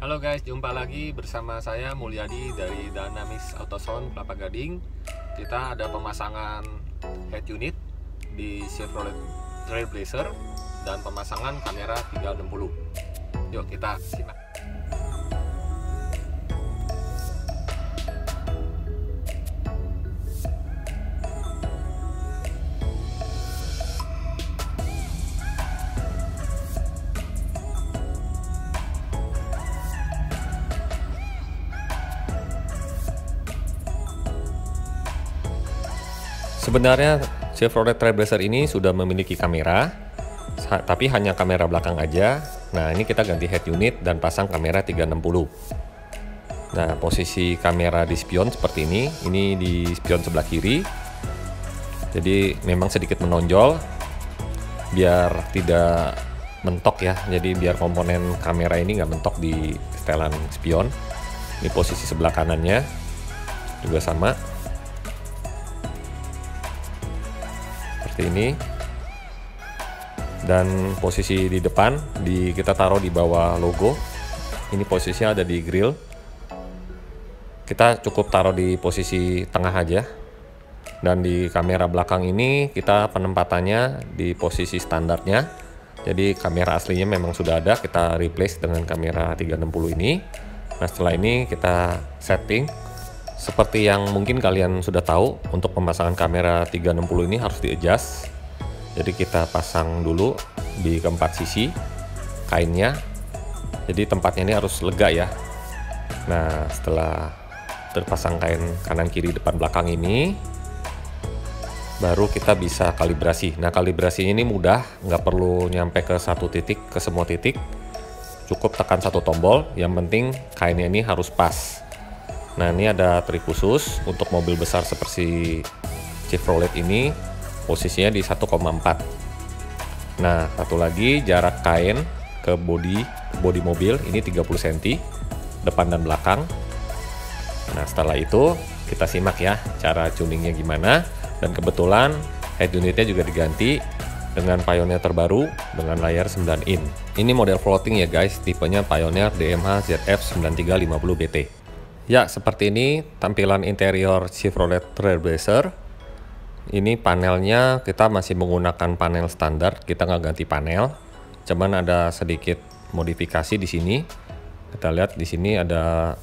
Halo guys, jumpa lagi bersama saya Mulyadi dari Dynamis Autosound Kelapa Gading. Kita ada pemasangan head unit di Chevrolet Trailblazer dan pemasangan kamera 360. Yuk kita simak. Sebenarnya Chevrolet Trailblazer ini sudah memiliki kamera, tapi hanya kamera belakang aja. Nah, ini kita ganti head unit dan pasang kamera 360. Nah, posisi kamera di spion seperti ini di spion sebelah kiri. Jadi memang sedikit menonjol biar tidak mentok ya. Jadi biar komponen kamera ini nggak mentok di setelan spion. Ini posisi sebelah kanannya juga sama. Seperti ini, dan posisi di depan kita taruh di bawah logo. Ini posisinya ada di grill. Kita cukup taruh di posisi tengah aja, dan di kamera belakang ini kita penempatannya di posisi standarnya. Jadi kamera aslinya memang sudah ada, kita replace dengan kamera 360 ini. Nah, setelah ini kita setting seperti yang mungkin kalian sudah tahu. Untuk pemasangan kamera 360 ini harus di-adjust. Jadi kita pasang dulu di keempat sisi kainnya. Jadi tempatnya ini harus lega ya. Nah, setelah terpasang kain kanan kiri depan belakang ini, baru kita bisa kalibrasi. Nah, kalibrasinya ini mudah, nggak perlu nyampe ke satu titik, ke semua titik. Cukup tekan satu tombol, yang penting kainnya ini harus pas. Nah, ini ada trik khusus untuk mobil besar seperti Chevrolet ini, posisinya di 1,4. Nah, satu lagi, jarak kain ke bodi mobil ini 30 cm depan dan belakang. Nah, setelah itu kita simak ya cara tuningnya gimana. Dan kebetulan head unitnya juga diganti dengan Pioneer terbaru dengan layar 9 in. Ini model floating ya guys, tipenya Pioneer DMH ZF 9350BT. Ya, seperti ini tampilan interior Chevrolet Trailblazer. Ini panelnya kita masih menggunakan panel standar, kita nggak ganti panel. Cuman ada sedikit modifikasi di sini. Kita lihat di sini ada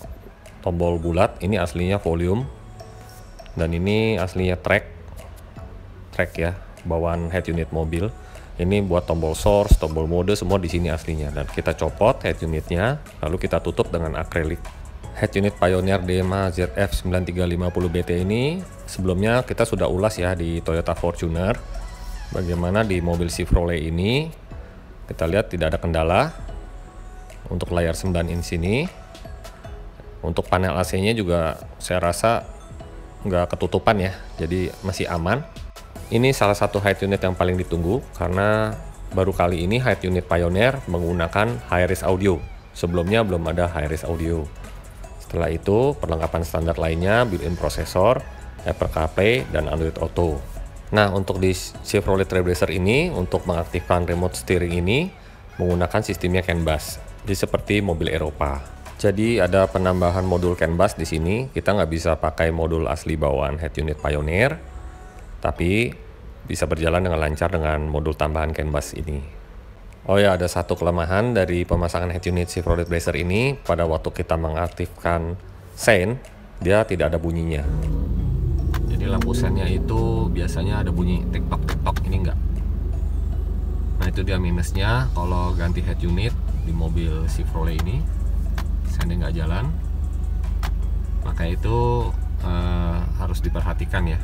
tombol bulat, ini aslinya volume. Dan ini aslinya track ya, bawaan head unit mobil. Ini buat tombol source, tombol mode, semua di sini aslinya. Dan kita copot head unitnya, lalu kita tutup dengan akrilik. Head unit Pioneer DMH ZF 9350BT ini sebelumnya kita sudah ulas ya di Toyota Fortuner. Bagaimana di mobil Chevrolet ini, kita lihat tidak ada kendala untuk layar 9 in sini. Untuk panel AC-nya juga saya rasa nggak ketutupan ya, jadi masih aman. Ini salah satu head unit yang paling ditunggu karena baru kali ini head unit Pioneer menggunakan high-res audio. Sebelumnya belum ada high-res audio. Setelah itu, perlengkapan standar lainnya, built-in prosesor, Apple CarPlay, dan Android Auto. Nah, untuk di Chevrolet Trailblazer ini, untuk mengaktifkan remote steering ini, menggunakan sistemnya CAN bus, jadi seperti mobil Eropa. Jadi ada penambahan modul CAN bus di sini. Kita nggak bisa pakai modul asli bawaan head unit Pioneer, tapi bisa berjalan dengan lancar dengan modul tambahan CAN bus ini. Oh ya, ada satu kelemahan dari pemasangan head unit Chevrolet Blazer ini. Pada waktu kita mengaktifkan sein, dia tidak ada bunyinya. Jadi lampu seinnya itu biasanya ada bunyi tik-tok, ini enggak. Nah, itu dia minusnya kalau ganti head unit di mobil Chevrolet ini. Seinnya nggak jalan, maka itu harus diperhatikan ya.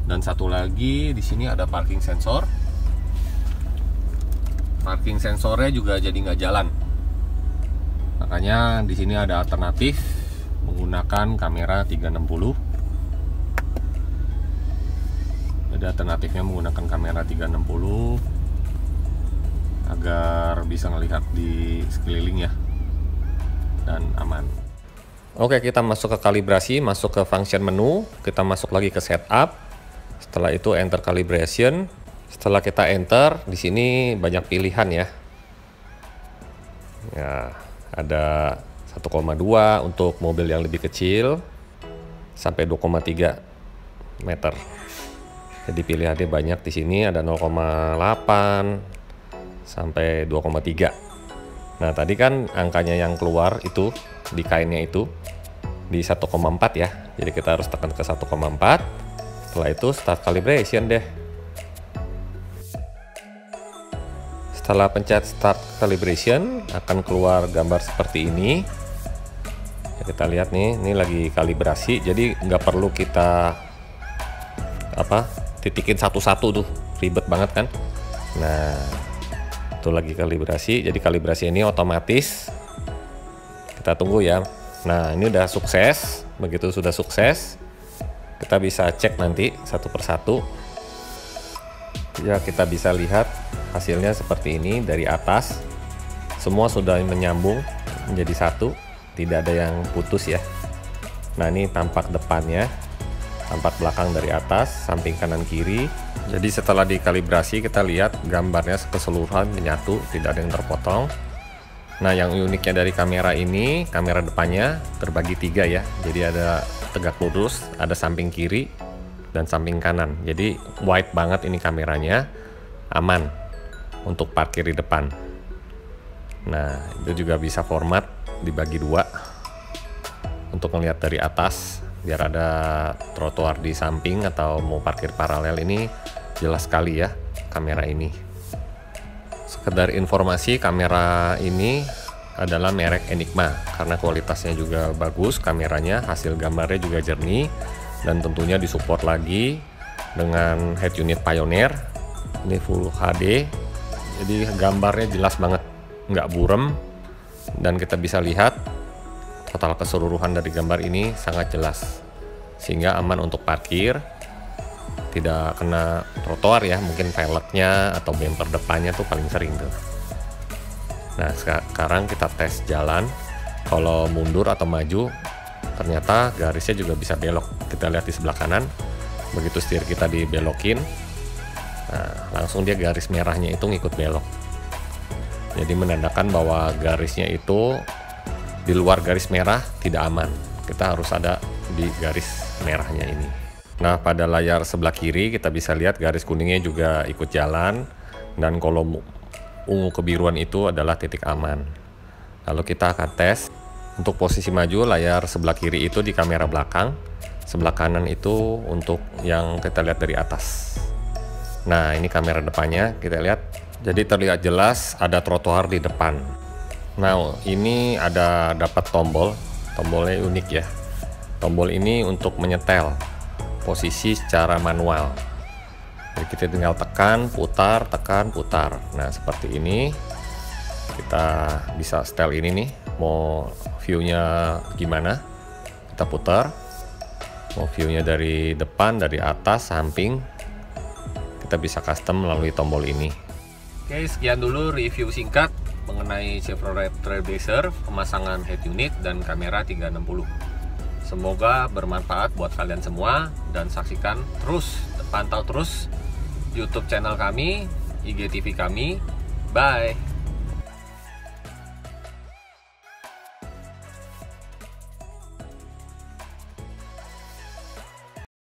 Dan satu lagi, di sini ada parking sensor. Parking sensornya juga jadi nggak jalan. Makanya di sini ada alternatif menggunakan kamera 360. Ada alternatifnya menggunakan kamera 360 agar bisa melihat di sekeliling ya, dan aman. Oke, kita masuk ke kalibrasi, masuk ke function menu, kita masuk lagi ke setup. Setelah itu enter calibration. Setelah kita enter, di sini banyak pilihan ya. Ya, ada 1,2 untuk mobil yang lebih kecil sampai 2,3 meter. Jadi pilihannya banyak di sini, ada 0,8 sampai 2,3. Nah, tadi kan angkanya yang keluar itu di kainnya itu di 1,4 ya. Jadi kita harus tekan ke 1,4. Setelah itu start calibration deh. Setelah pencet start calibration akan keluar gambar seperti ini. Ya, kita lihat nih, ini lagi kalibrasi, jadi nggak perlu kita titikin satu-satu tuh, ribet banget kan. Nah, itu lagi kalibrasi, jadi kalibrasi ini otomatis. Kita tunggu ya. Nah, ini udah sukses. Begitu sudah sukses, kita bisa cek nanti satu persatu. Ya, kita bisa lihat hasilnya seperti ini dari atas. Semua sudah menyambung menjadi satu, tidak ada yang putus ya. Nah, ini tampak depannya, tampak belakang dari atas, samping kanan kiri. Jadi setelah dikalibrasi kita lihat gambarnya keseluruhan menyatu, tidak ada yang terpotong. Nah, yang uniknya dari kamera ini, kamera depannya terbagi 3 ya. Jadi ada tegak lurus, ada samping kiri dan samping kanan. Jadi wide banget ini kameranya, aman untuk parkir di depan. Nah, itu juga bisa format dibagi 2 untuk melihat dari atas, biar ada trotoar di samping atau mau parkir paralel. Ini jelas sekali ya kamera ini. Sekedar informasi, kamera ini adalah merek Enigma karena kualitasnya juga bagus kameranya, hasil gambarnya juga jernih, dan tentunya disupport lagi dengan head unit Pioneer. Ini full HD, jadi gambarnya jelas banget, nggak burem, dan kita bisa lihat total keseluruhan dari gambar ini sangat jelas, sehingga aman untuk parkir, tidak kena trotoar ya, mungkin velgnya atau bumper depannya tuh paling sering tuh. Nah, sekarang kita tes jalan. Kalau mundur atau maju, ternyata garisnya juga bisa belok. Kita lihat di sebelah kanan, begitu setir kita dibelokin, nah, langsung dia garis merahnya itu ngikut belok. Jadi menandakan bahwa garisnya itu di luar garis merah tidak aman. Kita harus ada di garis merahnya ini. Nah, pada layar sebelah kiri kita bisa lihat garis kuningnya juga ikut jalan, dan kolom ungu kebiruan itu adalah titik aman. Lalu kita akan tes. Untuk posisi maju, layar sebelah kiri itu di kamera belakang, sebelah kanan itu untuk yang kita lihat dari atas. Nah, ini kamera depannya kita lihat, jadi terlihat jelas ada trotoar di depan. Nah, ini ada dapat tombolnya unik ya. Tombol ini untuk menyetel posisi secara manual. Jadi kita tinggal tekan, putar, tekan, putar. Nah, seperti ini. Kita bisa setel ini nih, mau view-nya gimana, kita putar. Mau view-nya dari depan, dari atas, samping, kita bisa custom melalui tombol ini. Oke, sekian dulu review singkat mengenai Chevrolet Trailblazer, pemasangan head unit dan kamera 360. Semoga bermanfaat buat kalian semua, dan saksikan terus, pantau terus YouTube channel kami, IGTV kami. Bye!